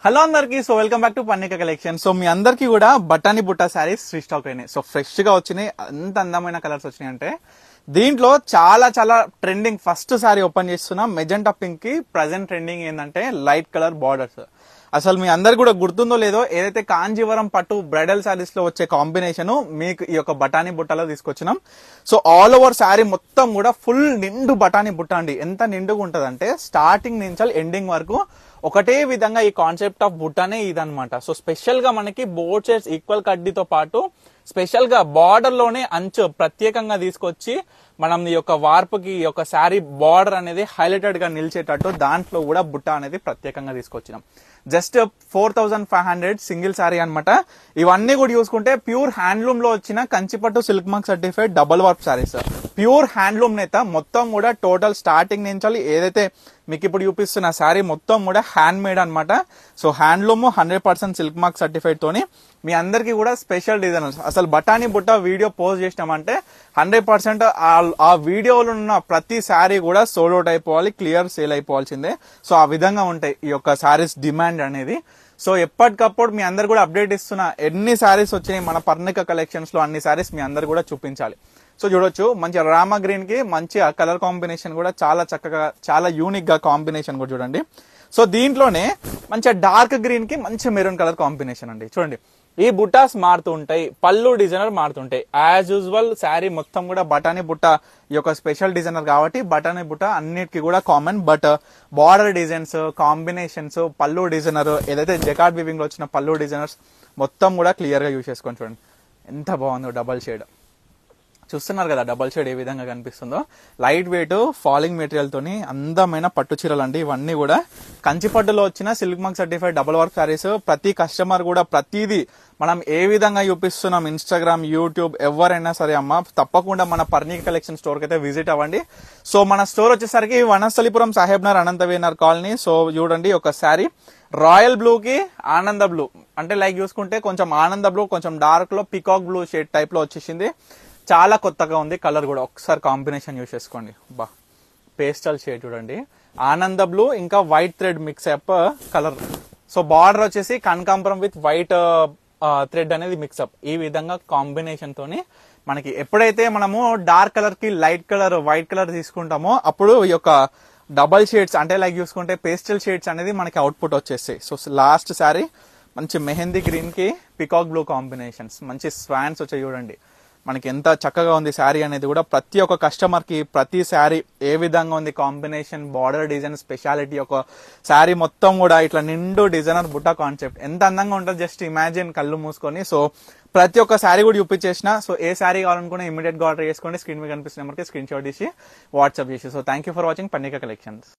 Hello అందరికి. So welcome back to Pannika collection. So మీ అందరికి కూడా బటానీ బుట్ట శారీస్ రీస్టాక్ అయినాయి. సో ఫ్రెష్ గా వచ్చినాయి, అంత అందమైన కలర్స్ వచ్చినాయి అంటే దీంట్లో చాలా చాలా ట్రెండింగ్. ఫస్ట్ శారీ ఓపెన్ చేస్తున్నా మెజెంటా పింక్ కి ప్రజెంట్ ట్రెండింగ్ ఏంటంటే లైట్ కలర్ బార్డర్స్. అసలు మీ అందరు కూడా గుర్తుందో లేదో, ఏదైతే కాంజీవరం పట్టు బ్రైడల్ శారీస్ లో వచ్చే కాంబినేషన్ మీకు ఈ యొక్క బటానీ బుట్టలో తీసుకొచ్చినాం. సో ఆల్ ఓవర్ శారీ మొత్తం కూడా ఫుల్ నిండు బటానీ బుట్ట అండి. ఎంత నిండుగా ఉంటది అంటే స్టార్టింగ్ నుంచి ఎండింగ్ వరకు ఒకటే విధంగా ఈ కాన్సెప్ట్ ఆఫ్ బుట్టనే ఇదనమాట. సో స్పెషల్ గా మనకి బోర్డ్ షేడ్స్ ఈక్వల్ కడ్డీతో పాటు స్పెషల్ గా బార్డర్ లోనే అంచు ప్రత్యేకంగా తీసుకొచ్చి మనం ఈ యొక్క వార్పుకి ఈ యొక్క శారీ బార్డర్ అనేది హైలైటెడ్ గా నిలిచేటట్టు దాంట్లో కూడా బుట్ట అనేది ప్రత్యేకంగా తీసుకొచ్చినాం. జస్ట్ 4500 సింగిల్ శారీ అనమాట. ఇవన్నీ కూడా చూసుకుంటే ప్యూర్ హ్యాండ్లూమ్ లో వచ్చిన కంచిపట్టు silk mark certified double work sarees. Pure handloom నేత మొత్తం కూడా టోటల్ స్టార్టింగ్ నుంచి ఏదైతే మీకు ఇప్పుడు చూపిస్తున్న శారీ మొత్తం కూడా హ్యాండ్ మేడ్ అనమాట. So handloom 100% silk mark certified తోని మీ అందరికి కూడా స్పెషల్ డిజైనర్స్. అసలు బటానీ బుట్ట వీడియో పోస్ట్ చేసినామంటే 100% ఆ వీడియోలో ఉన్న ప్రతి శారీ కూడా సోల్డ్ అవుట్ అయిపోవాలి, క్లియర్ సేల్ అయిపోవాల్సిందే. సో ఆ విధంగా ఉంటాయి ఈ యొక్క శారీస్ డిమాండ్ అనేది. సో ఎప్పటికప్పుడు మీ అందరు కూడా అప్డేట్ ఇస్తున్నా. ఎన్ని శారీస్ వచ్చినాయి మన పర్ణిక కలెక్షన్స్ లో అన్ని శారీస్ మీ అందరు కూడా చూపించాలి. సో చూడొచ్చు, మంచి రామా గ్రీన్ కి మంచి కలర్ కాంబినేషన్ కూడా చాలా చక్కగా, చాలా యూనిక్ గా కాంబినేషన్ కూడా చూడండి. సో దీంట్లోనే మంచి డార్క్ గ్రీన్ కి మంచి మెరూన్ కలర్ కాంబినేషన్ అండి. చూడండి, ఈ బుట్టాస్ మారుతూ ఉంటాయి, పళ్ళు డిజైనర్ మారుతుంటాయి. యాజ్ యూజువల్ శారీ మొత్తం కూడా బటానీ బుట్ట ఈ యొక్క స్పెషల్ డిజైనర్ కాబట్టి బటానీ బుట్ట అన్నిటికీ కూడా common. But border designs, combinations, పళ్ళు డిజైనర్, ఏదైతే జకార్డ్ వివింగ్ లో వచ్చిన పళ్ళు డిజైనర్స్ మొత్తం కూడా క్లియర్ గా యూజ్ చేసుకొని చూడండి ఎంత బాగుందో. డబల్ షేడ్ చూస్తున్నారు కదా, డబల్ షేడ్ ఏ విధంగా కనిపిస్తుందో. లైట్ వెయిట్ ఫాలింగ్ మెటీరియల్ తోని అందమైన పట్టు చీరలు అండి. ఇవన్నీ కూడా కంచిపట్టులో వచ్చిన silk mark certified double work saris. ప్రతి కస్టమర్ కూడా ప్రతిదీ మనం ఏ విధంగా చూపిస్తున్నాం ఇన్స్టాగ్రామ్, యూట్యూబ్, ఎవరైనా సరే అమ్మ తప్పకుండా మన పర్ణిక కలెక్షన్ స్టోర్ కి అయితే విజిట్ అవ్వండి. సో మన స్టోర్ వచ్చేసరికి వనస్థలిపురం సాహెబ్నగర్ అనంతవేనర్ కాలనీ. సో చూడండి, ఒక శారీ రాయల్ బ్లూ కి ఆనంద బ్లూ, అంటే లైక్ చూసుకుంటే కొంచెం ఆనంద బ్లూ కొంచెం డార్క్ లో పికాక్ బ్లూ షేడ్ టైప్ లో వచ్చేసింది. చాలా కొత్తగా ఉంది కలర్ కూడా. ఒకసారి కాంబినేషన్ యూస్ చేసుకోండి. బా పేస్టల్ షేడ్ చూడండి, ఆనంద బ్లూ ఇంకా white thread mix up colour. So border వచ్చేసి కనకాంబరం విత్ వైట్ థ్రెడ్ అనేది మిక్స్అప్. ఈ విధంగా కాంబినేషన్ తోని మనకి ఎప్పుడైతే మనము డార్క్ కలర్ కి లైట్ కలర్ వైట్ కలర్ తీసుకుంటామో అప్పుడు ఈ యొక్క డబల్ షేడ్స్ అంటే లైక్ చూసుకుంటే పేస్టల్ షేడ్స్ అనేది మనకి అవుట్పుట్ వచ్చేస్తాయి. సో లాస్ట్ శారీ మంచి మెహందీ గ్రీన్ కి పికాక్ బ్లూ కాంబినేషన్స్, మంచి స్వాన్స్ వచ్చాయి చూడండి. మనకి ఎంత చక్కగా ఉంది శారీ అనేది కూడా. ప్రతి ఒక్క కస్టమర్ కి ప్రతి శారీ ఏ విధంగా ఉంది కాంబినేషన్, బార్డర్ డిజైన్, స్పెషాలిటీ. ఒక శారీ మొత్తం కూడా ఇట్లా నిండు డిజైనర్ బుట్ట కాన్సెప్ట్ ఎంత అందంగా ఉంటుంది జస్ట్ ఇమాజిన్ కళ్ళు మూసుకొని. సో ప్రతి ఒక్క శారీ కూడా చూపించేసిన. సో ఏ శారీ కావాలనుకున్నా ఇమీడియట్ గా ఆర్డర్ చేసుకోండి. స్క్రీన్ మీద కనిపిస్తున్న నెంబర్కి స్క్రీన్ షాట్ తీసి వాట్సాప్ చేసి. So thank you for watching Pannika collections.